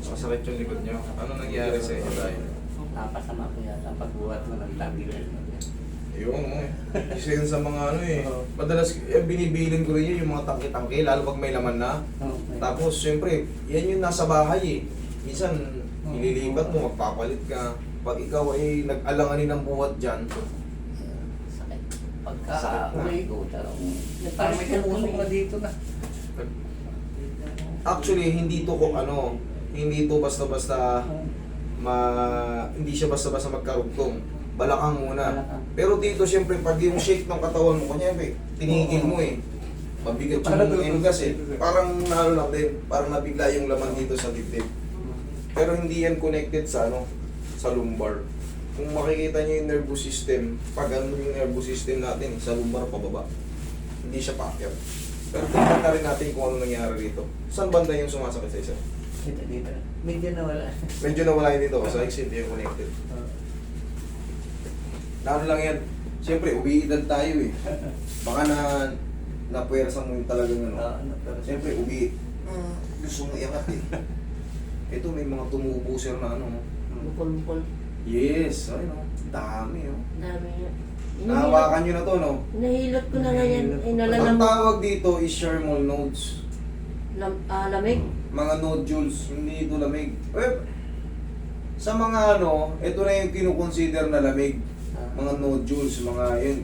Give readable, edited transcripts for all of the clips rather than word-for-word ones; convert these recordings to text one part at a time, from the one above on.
Masakit yung likod nyo. Ano nangyari sa inyo tayo? Napasama ko yata ang pagbuhat mo ng tabi. Yung isa yun sa mga ano eh. Madalas binibilin ko rin yun, yung mga tangke-tangke, lalo pag may laman na. Tapos syempre, yan yung nasa bahay eh. Minsan, ililipat mo, magpapalit ka. Pag ikaw ay nag-alanganin ng buhat dyan, Sakit. Sakit Pagka na. uwi ko, parang may kumusok na dito na. actually hindi to ko ano, hindi to basta-basta hindi siya basta-basta magkarugtong. Balakang muna. Balakang. Pero dito siyempre pag yung shake ng katawan mo, kunyari, tinigil mo eh. Mabigat yung engas eh. Parang ano lang din, parang nabigla yung laman dito sa dibdib. Pero hindi yan connected sa ano, sa lumbar. Kung makikita niyo yung nervous system, pag ano yung nervous system natin, sa lumbar pababa. Hindi siya paakyat. Pero tingnan na rin natin kung ano nangyari dito. Saan banda yung sumasakit sa isa? Dito. Medyo nawala. Medyo nawala yun dito, sa exit yung connected. Ano lang yan, siyempre uwi-edad tayo eh. Baka napuwersa mo yung talagang ano. Siyempre uwi, gusto mo iangat eh. Ito may mga tumubo sir na ano. Bukol-bukol. Yes, ayun o. Dami o. Dami nga. Nahawakan nyo na to no? Nahilot ko na nga yan. Ay, Ang nalalam. tawag dito is Sherman nodes. Lamig. Mga nodules, hindi ito lamig. Sa mga ano, ito na yung kinukonsider na lamig. Mga nodules, mga yun.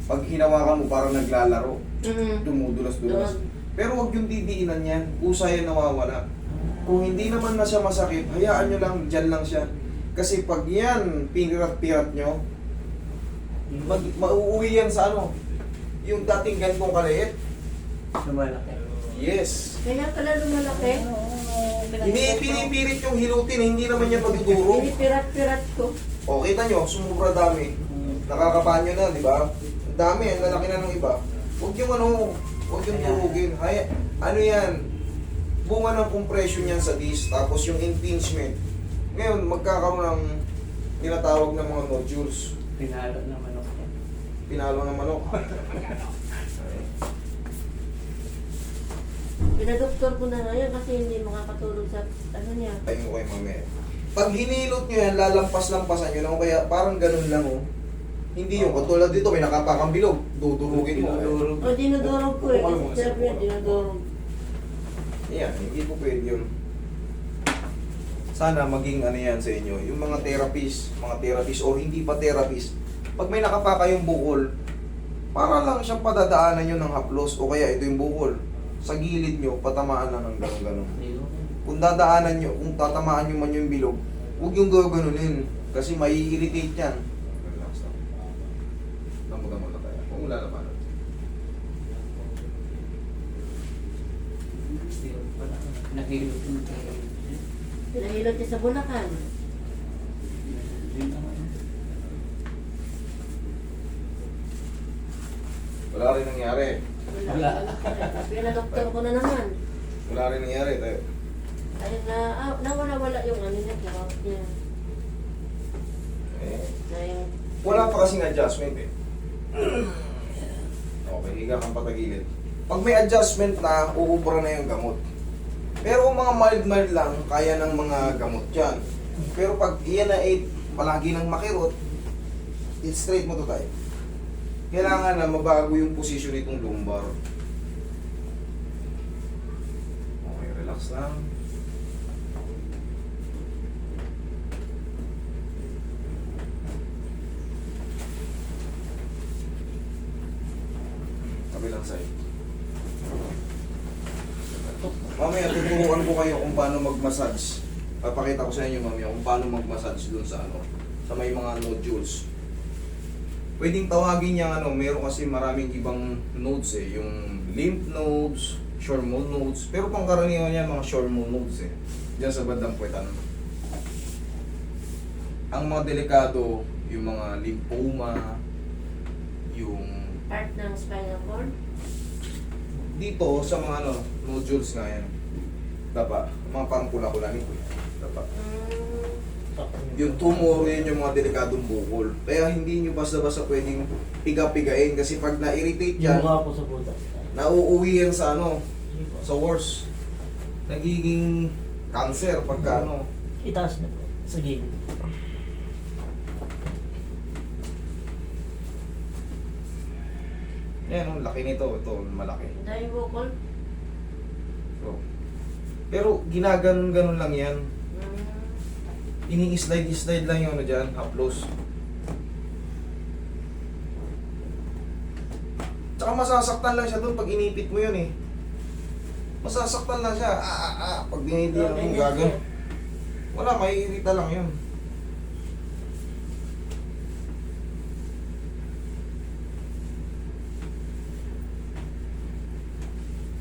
Pag hinawakan mo parang naglalaro. Dumudulas-dulas. Pero huwag yung didiinan yan. Kusa yan nawawala. Kung hindi naman na siya masakit, hayaan nyo lang, dyan lang siya. Kasi pag yan, pinirat-pirat nyo, mauuwi yan sa ano, yung dating ganitong kaliit. Lumalaki. Yes. Kaya pala lumalaki. Hindi pinipirit yung hilutin, hindi naman yan magduduro. Pinipirat-pirat ko. O, kita nyo, sumubra dami. Nakakabanyo na, di ba? Ang dami, ang lalaki na ng iba. Huwag yung ano, huwag yung durugin. Ano yan? Bunga ng compression yan sa disc, tapos yung impingement. Ngayon, magkakaroon ng tinatawag ng mga nodules. Pinalo na manok yan. Pinalo ng manok. Pinadoktor ko na nga yan kasi hindi makakatulog sa ano niya. Tayo mo kayo mamaya. Pag hinilot nyo yan, lalampas-lampasan nyo lang, kaya parang ganun lang oh. Hindi yung katulad dito, may nakapakang bilog. Dudurugin mo. Dinudurog. O dinudurog ko eh. Sabi niya, dinudurog. Yan, hindi po pwede yun. Sana maging ano yan sa inyo, yung mga therapist o hindi pa therapist, pag may nakapaka yung bukol, para lang siyang padadaanan nyo ng haplos o kaya ito yung bukol. Sa gilid nyo, patamaan lang ng gano'n-gano'n. Kung dadaanan nyo, kung tatamaan nyo man yung bilog, huwag yung gaganunin. Kasi mai-irritate yan. Relax lang. Namuda mo na tayo. Huwag mo lalabanan. Nahilot yung Pinahilot niya sa Bulacan. Wala rin nangyari. Wala. Pinadoktor ko na naman. Wala rin nangyari. Tayo. Ayun na, nawala-wala yung ano niya, kawak niya. Eh. Na yung, Wala pa kasing adjustment eh. Okay, higa kang patagilid. Pag may adjustment na, uubra na yung gamot. Pero kung mga mild-mild lang, kaya ng mga gamot yan. Pero pag iyan na palagi nang makirot, straight mo to tayo. Kailangan na mabago yung posisyon nitong lumbar. Okay, relax lang. Kabilang side. Mamaya tuturuan ko kayo kung paano mag-massage. Papakita ko sa inyo mamaya kung paano mag-massage dun sa ano, sa may mga nodules. Pwedeng tawagin niya ano, meron kasi maraming ibang nodes eh, yung lymph nodes, Schwann nodes, pero pangkaraniwan niya mga Schwann nodes eh. Diyan sa bandang puwetan. Ang mga delikado, yung mga lymphoma, yung part ng spinal cord. dito sa mga ano, nodules nga yan. Dapa, mga parang pula-pula ni Kuya. Dapa. Yung tumor, yun yung mga delikadong bukol. Kaya hindi nyo basta-basta pwedeng piga-pigain kasi pag na-irritate yan, po sa butas. nauuwi yan sa ano, sa worse. Nagiging cancer pagka ano. Itaas na po. Sa gilid. Yan, ang laki nito. Ito, malaki. Dahil bukol. So, pero ginaganon-ganon lang yan. Ini-slide-slide lang yung ano dyan, haplos. Tsaka masasaktan lang siya doon pag inipit mo yun eh. Masasaktan lang siya. Pag dinidi yung gagan. Wala, maiirita lang yun.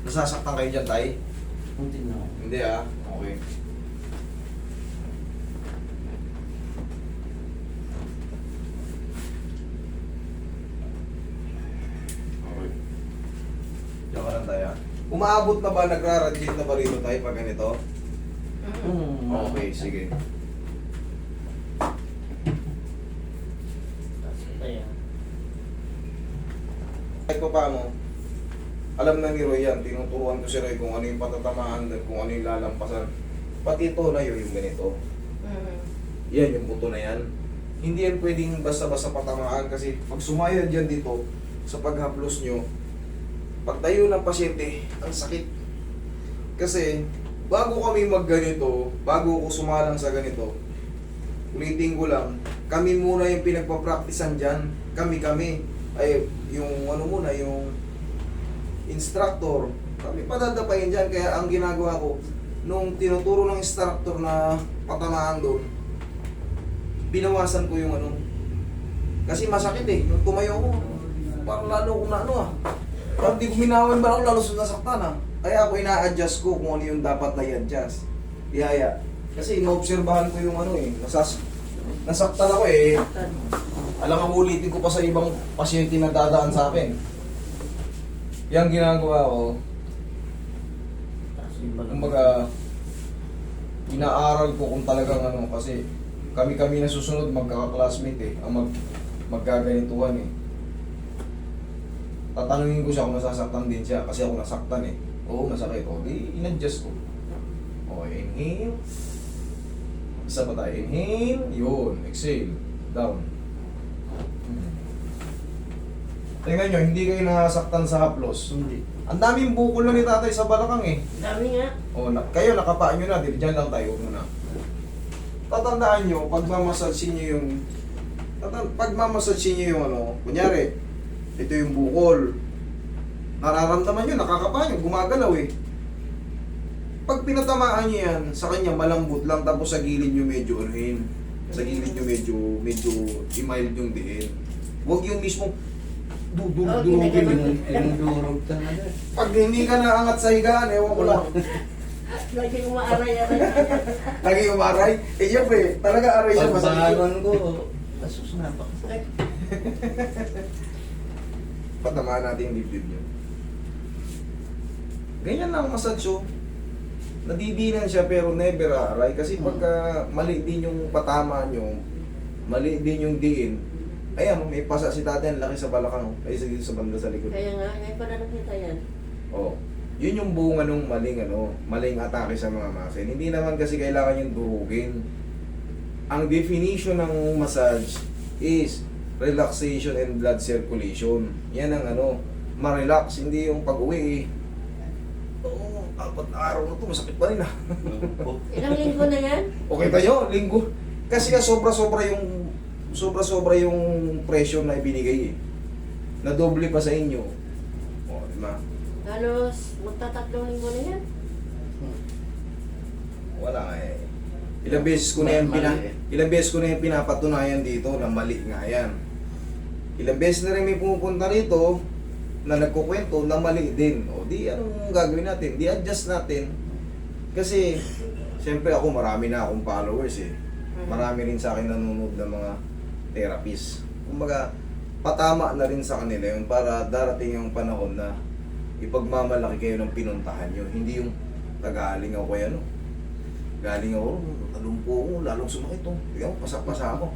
Nasasaktan kayo dyan, tay? Hindi na. Hindi okay. Okay. Diyan ka lang tayo. Umaabot na ba, nagra-radiate na ba rito tayo pag ganito? Okay, sige. Taas na tayo. Kahit pa paano, alam na ni Roy yan, tinuturuan ko si Roy kung ano yung patatamaan, kung ano yung lalampasan. Pati ito na yung ganito. Yan, yung buto na yan. Hindi yan pwedeng basta-basta patamaan kasi pag sumayad yan dito sa paghaplos nyo, pagtayo ng pasyente, ang sakit. Kasi bago kami magganito, bago ko sumalang sa ganito, ulitin ko lang, kami muna yung pinagpapraktisan dyan. Kami. Ay, yung ano muna, yung instructor. Kami padadapayin dyan. Kaya ang ginagawa ko, nung tinuturo ng instructor na patamaan doon, binawasan ko yung ano. Kasi masakit eh. Nung tumayo ko, parang lalo kong na ano parang di ko minawan ba ako, lalo nasaktan Kaya ako ina-adjust ko kung ano yung dapat na i-adjust. Ihaya. Kasi inoobserbahan ko yung ano eh. Nasaktan ako eh. Alam ang ulitin ko pa sa ibang pasyente na dadaan sa akin. Yang ginagawa ko, Taas yung balang. kumbaga, inaaral ko kung talagang ano, kasi kami na susunod magkaka-classmate eh, ang magkaganituhan eh. Tatanungin ko siya kung nasasaktan din siya, kasi ako nasaktan eh. Oo, masakit. O, di in-adjust ko. Okay, inhale. Isa pa tayo, inhale. Yun, exhale. Down. Tingnan nyo, hindi kayo nasaktan sa haplos. Hindi. Ang daming bukol na ni tatay sa balakang eh. Dami nga. O, kayo nakapaan nyo na, dyan lang tayo muna. Tatandaan nyo, pagmamassage nyo yung... Pagmamassage nyo yung ano, kunyari, ito yung bukol. Nararamdaman nyo, nakakapaan nyo, gumagalaw eh. Pag pinatamaan nyo yan, sa kanya malambot lang, tapos sa gilid nyo medyo anuhin. Sa gilid nyo medyo i-mild yung diin. Huwag yung mismo durugin yung... Tinudurog talaga. Pag hindi ka naangat sa higaan, ewan ko lang. Lagi umaaray-aray. Lagi umaray. Eh, syempre, talaga aray siya masakit. Pagbangon ko, asus na pa. Patamaan natin yung dibdib nyo. Ganyan lang ang massage oh. Nadidinan siya pero never aaray. Kasi pagka mali din yung patama nyo, mali din yung diin, ayan, may pasa si tatay, ang laki sa balakang, ay dito sa banda sa likod. Kaya nga, ngayon pa na nakita yan. Oh. Yun yung bunga nung maling atake sa mga muscle. Hindi naman kasi kailangan yung durugin. Ang definition ng massage is relaxation and blood circulation. Yan ang ma-relax, hindi yung pag-uwi eh. Oo, 4 araw na to, masakit pa rin Ilang linggo na yan? Okay tayo, linggo. Kasi sobra-sobra yung pressure na ibinigay eh. Nadoble pa sa inyo. O, diba? Halos magtatatlong linggo na yan. Wala nga eh. Ilang beses ko na yan pinapatunayan dito na mali nga yan. Ilang beses na rin may pumupunta rito na nagkukwento na mali din. O di anong gagawin natin? Di adjust natin. Kasi siyempre ako marami na akong followers eh. Marami rin sa akin nanonood ng mga therapist. Kumbaga patama na rin sa kanila yun para darating yung panahon na ipagmamalaki kayo ng pinuntahan nyo. Hindi yung tagaling ako kay galing ako, talumpo ko, lalong sumakit to. Tingnan mo, pasak-pasa ako.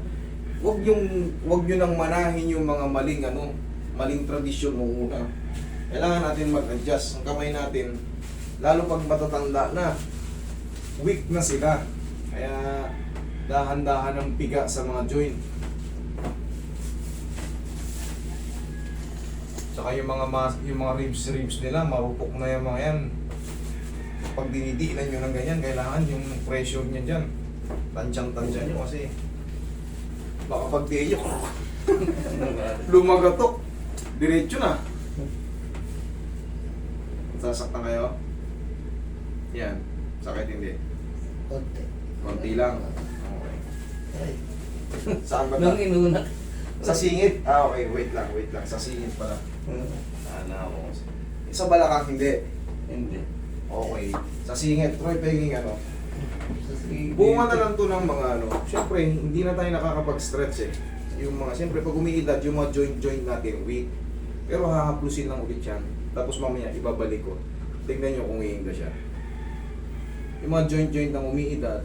Huwag nyo nang manahin yung mga maling tradisyon mo una. Kailangan natin mag-adjust ang kamay natin, lalo pag matatanda na. weak na sila. Kaya dahan-dahan ang piga sa mga joint. Tsaka yung mga ribs nila, marupok na yung mga yan. Pag dinidiinan nyo ng ganyan, kailangan yung pressure niya dyan. Tansyan nyo kasi baka pag diin nyo, lumagatok. Diretso na. Sasaktan kayo? Yan. Sakit hindi. Konti. Konti lang. Okay. Ay. Saan ba Nung na? inuna. Sa singit? Ah, okay. Wait lang. Sa singit pala. Ako. Sa balakang hindi. Hindi. Okay. Sa singit. Troy, peging ano. Sa sige. Bunga na lang to ng mga ano. Siyempre, hindi na tayo nakakapag-stretch eh. Yung mga, siyempre, pag umiidad, yung mga joint natin, weak. Pero hahaplusin lang ulit yan. Tapos mamaya, ibabalik ko. Tignan nyo kung iinda siya. Yung mga joint ng umiidad,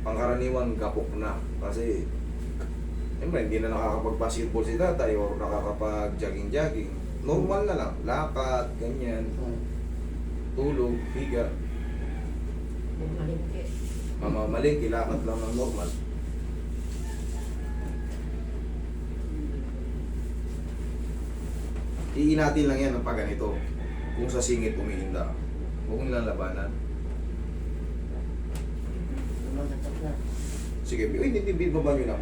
pangkaraniwan kapok na. Kasi, siyempre, hindi na nakakapag-basketball si tatay o nakakapag-jogging. Normal na lang. Lakad, ganyan. Tulog, higa. Malingki. Mamamalingki, lakad lang ng normal. Iinatin lang yan ng pag ganito. Kung sa singit umiinda. Huwag nilang labanan. Lumagatok na. Sige, hindi, baba nyo lang.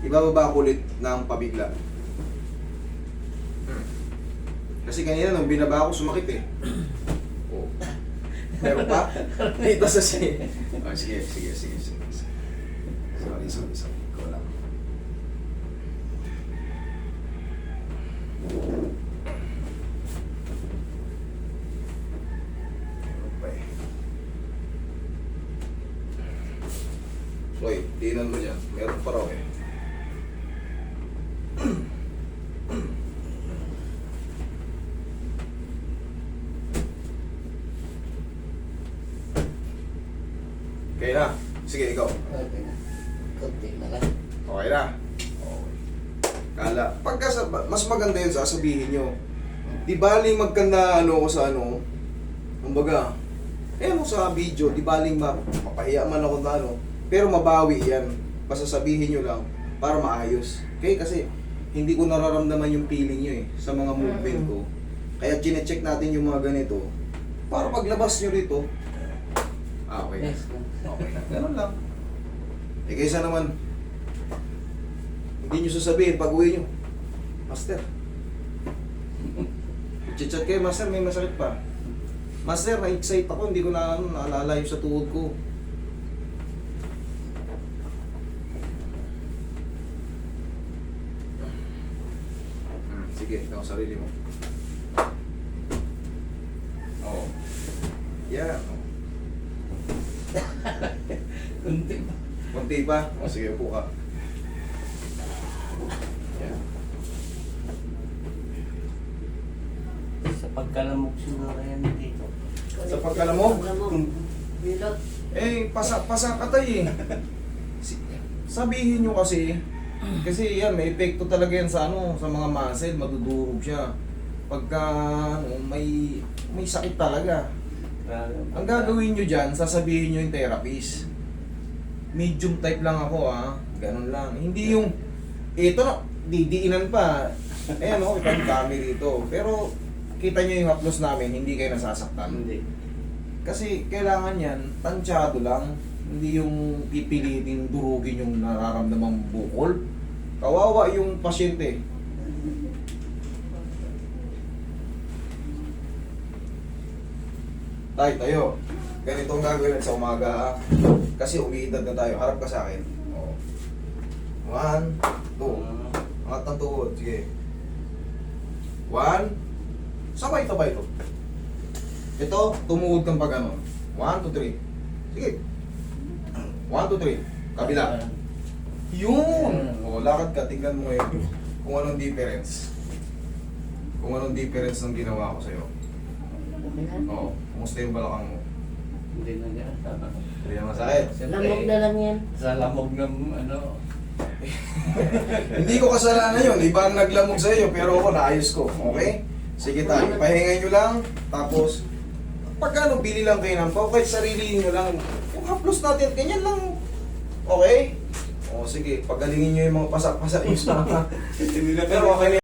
Ibababa ko ulit ng pabigla. Kasi kanina nung binaba ko, sumakit eh. Oh. Meron pa? Dito sa sige. Oh, sige. Sorry. Ikaw lang. Meron pa eh. Floyd, dinan mo dyan. Meron pa raw eh. Okay na. Sige, ikaw. Okay na. Konti na lang. Okay na. Okay. Kala. Mas maganda yun, sasabihin nyo. Di baling magkanda ano ko sa ano. Kumbaga, mo sa video, di baling mapahiya man ako na ano. Pero mabawi yan. Basta sabihin nyo lang para maayos. Okay? Kasi hindi ko nararamdaman yung feeling nyo eh sa mga movement ko. Kaya chinecheck natin yung mga ganito para paglabas nyo rito. Okay. Yes. Okay. Ganun lang. Eh kaysa naman, hindi nyo sasabihin pag uwi nyo, Master. Chit-chat kayo, Master, may masakit pa. Master, na-excite ako, hindi ko naalala yung sa tuhod ko. Sige, ikaw sarili mo. Oo. Yan. Konti pa. Kunti pa? O sige, upo ka. Yan. Sa pagkalamok siguro yan dito. Sa pagkalamog? Bilot. Pasa katay eh. Sabihin nyo kasi yan, may epekto talaga yan sa sa mga muscle, madudurog siya. Pagka may sakit talaga. Ang gagawin nyo dyan, sasabihin nyo yung therapist. Medium type lang ako ganun lang. Hindi yung, ito na, didiinan pa. Ayan ibang dami rito. Pero, kita nyo yung haplos namin, hindi kayo nasasaktan. Hindi. Kasi kailangan yan, tansyado lang. Hindi yung pipilitin durugin yung nararamdamang bukol. Kawawa yung pasyente. Tayo. Ganito ang gagawin natin sa umaga kasi umiidad na tayo. Harap ka sa akin. 1, 2. Angat ng tuhod. Sige. 1. Sabay-sabay ito. Ito, tumuhod kang pag ano. 1, 2, 3. Sige. 1, 2, 3. Kabila. Yun! Lakad ka. Tingnan mo ngayon kung anong difference. Kung anong difference ng ginawa ko sa'yo. Okay na. Oo. Kumusta yung balakang mo? Hindi na nga. Hindi na masakit. Lamog na lang yan. Sa lamog ng ano. Hindi ko kasalanan yun. Iba ang naglamog sa iyo, pero ako naayos ko. Okay? Sige tayo. Pahinga nyo lang. Tapos, Pagka ano, bili lang kayo ng pau, kahit sarili nyo lang. Yung haplos natin, ganyan lang. Okay? O sige, pagalingin nyo yung mga pasak-pasak yung stomach. Hindi na Pero okay na